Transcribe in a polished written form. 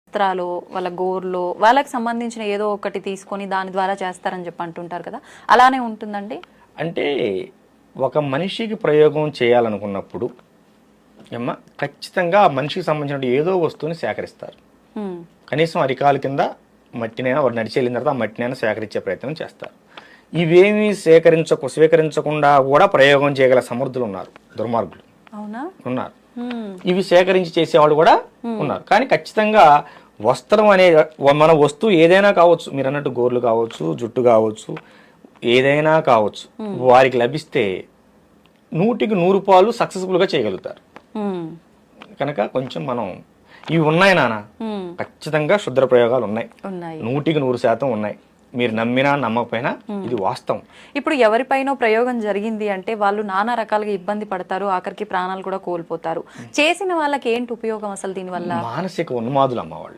వస్త్రాలు వాళ్ళ గోర్లు వాళ్ళకి సంబంధించిన ఏదో ఒకటి తీసుకొని దాని ద్వారా చేస్తారని చెప్పి అంటుంటారు కదా, అలానే ఉంటుందండి? అంటే ఒక మనిషికి ప్రయోగం చేయాలనుకున్నప్పుడు ఏమ్మా ఖచ్చితంగా ఆ మనిషికి సంబంధించిన ఏదో వస్తువుని సేకరిస్తారు. కనీసం అరికాల కింద మట్టినైనా వాడు నడిచి వెళ్ళిన తర్వాత ఆ మట్టినైనా సేకరించే ప్రయత్నం చేస్తారు. ఇవేమీ స్వీకరించకుండా కూడా ప్రయోగం చేయగల సమర్థులు ఉన్నారు, దుర్మార్గులు అవునా ఉన్నారు. ఇవి సేకరించి చేసేవాళ్ళు కూడా ఉన్నారు. కానీ ఖచ్చితంగా వస్త్రం అనే మన వస్తువు ఏదైనా కావచ్చు, మీరు అన్నట్టు గోర్లు కావచ్చు, జుట్టు కావచ్చు, ఏదైనా కావచ్చు, వారికి లభిస్తే 100కి 100 పాలు సక్సెస్ఫుల్గా చేయగలుగుతారు. కనుక కొంచెం మనం ఇవి ఉన్నాయి నాన్న, ఖచ్చితంగా శుద్ర ప్రయోగాలు ఉన్నాయి, 100కి 100% ఉన్నాయి. మీరు నమ్మినా నమ్మకపోయినా ఇది వాస్తవం. ఇప్పుడు ఎవరిపైనో ప్రయోగం జరిగింది అంటే వాళ్ళు నానా రకాలుగా ఇబ్బంది పడతారు, ఆఖరికి ప్రాణాలు కూడా కోల్పోతారు. చేసిన వాళ్ళకి ఏంటి ఉపయోగం అసలు దీనివల్ల? మానసిక ఉన్మాదులు అమ్మ వాళ్ళు.